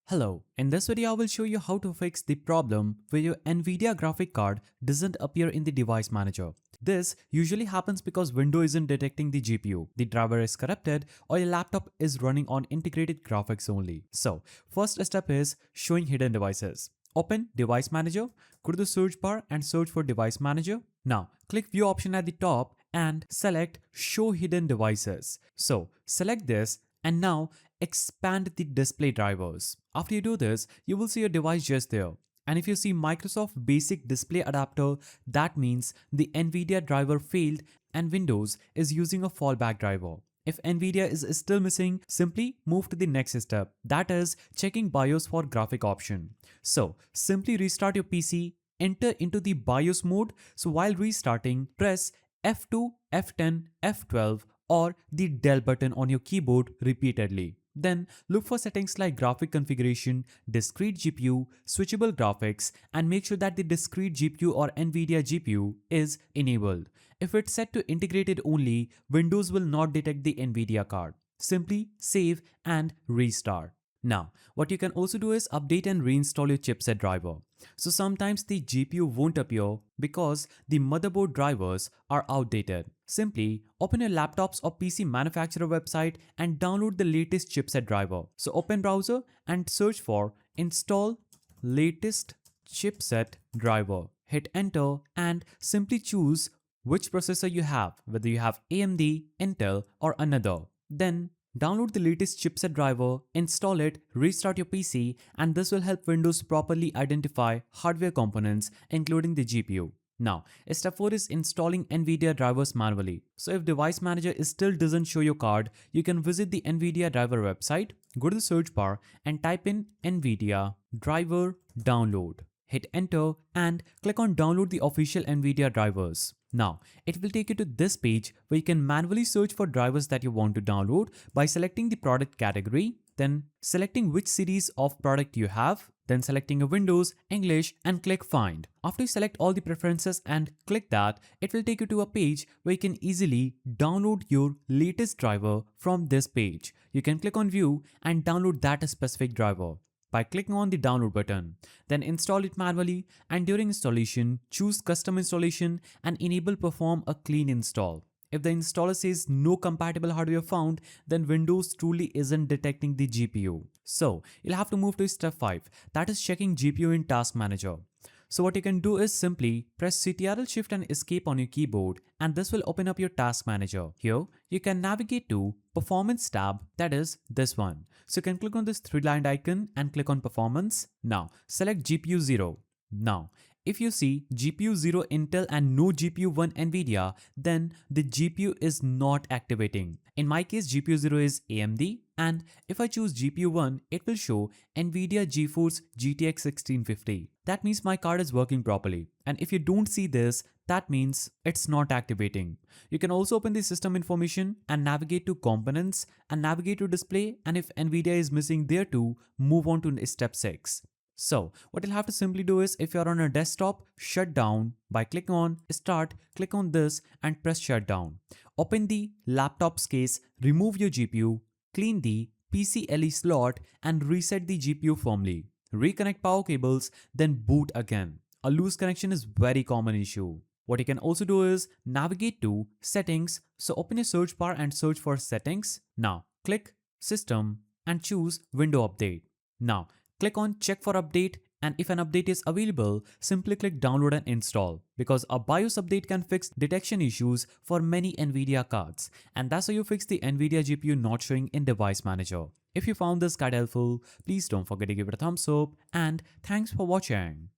Hello, in this video I will show you how to fix the problem where your NVIDIA graphic card doesn't appear in the device manager. This usually happens because Windows isn't detecting the GPU, the driver is corrupted, or your laptop is running on integrated graphics only. So, first step is showing hidden devices. Open Device Manager, go to the search bar and search for Device Manager. Now, click View option at the top and select Show Hidden Devices. So, select this and now expand the display drivers. After you do this, you will see your device just there. And if you see Microsoft Basic Display Adapter, that means the NVIDIA driver failed and Windows is using a fallback driver. If NVIDIA is still missing, simply move to the next step, that is checking BIOS for graphic option. So simply restart your PC, enter into the BIOS mode. So while restarting, press F2, F10, F12 or the del button on your keyboard repeatedly. Then look for settings like graphic configuration, discrete GPU, switchable graphics, and make sure that the discrete GPU or NVIDIA GPU is enabled. If it's set to integrated only, Windows will not detect the NVIDIA card. Simply save and restart. Now, what you can also do is update and reinstall your chipset driver. So sometimes the GPU won't appear because the motherboard drivers are outdated. Simply open your laptop's or PC manufacturer website and download the latest chipset driver. So open browser and search for install latest chipset driver. Hit enter and simply choose which processor you have, whether you have AMD, Intel or another. Then download the latest chipset driver, install it, restart your PC, and this will help Windows properly identify hardware components including the GPU. Now, step 4 is installing NVIDIA drivers manually. So if Device Manager still doesn't show your card, you can visit the NVIDIA driver website, go to the search bar and type in NVIDIA driver download. Hit enter and click on download the official NVIDIA drivers. Now, it will take you to this page where you can manually search for drivers that you want to download by selecting the product category, then selecting which series of product you have, then selecting a Windows, English and click find. After you select all the preferences and click that, it will take you to a page where you can easily download your latest driver from this page. You can click on view and download that specific driver by clicking on the download button. Then install it manually and during installation, choose custom installation and enable perform a clean install. If the installer says no compatible hardware found, then Windows truly isn't detecting the GPU. So you'll have to move to step 5, that is checking GPU in Task Manager. So what you can do is simply press Ctrl Shift and Escape on your keyboard and this will open up your Task Manager. Here you can navigate to Performance tab, that is this one. So you can click on this 3-lined icon and click on Performance. Now select GPU 0. Now if you see GPU 0 Intel and no GPU 1 NVIDIA, then the GPU is not activating. In my case GPU 0 is AMD and if I choose GPU 1, it will show NVIDIA GeForce GTX 1650. That means my card is working properly. And if you don't see this, that means it's not activating. You can also open the system information and navigate to components and navigate to display, and if NVIDIA is missing there too, move on to step 6. So what you'll have to simply do is if you're on a desktop, shut down by clicking on start, click on this and press shut down. Open the laptop's case, remove your GPU, clean the PCLE slot and reset the GPU firmly. Reconnect power cables, then boot again. A loose connection is very common issue. What you can also do is navigate to settings. So open your search bar and search for settings. Now click system and choose window update. Now click on check for update and if an update is available, simply click download and install because a BIOS update can fix detection issues for many NVIDIA cards. And that's how you fix the NVIDIA GPU not showing in Device Manager. If you found this guide helpful, please don't forget to give it a thumbs up and thanks for watching.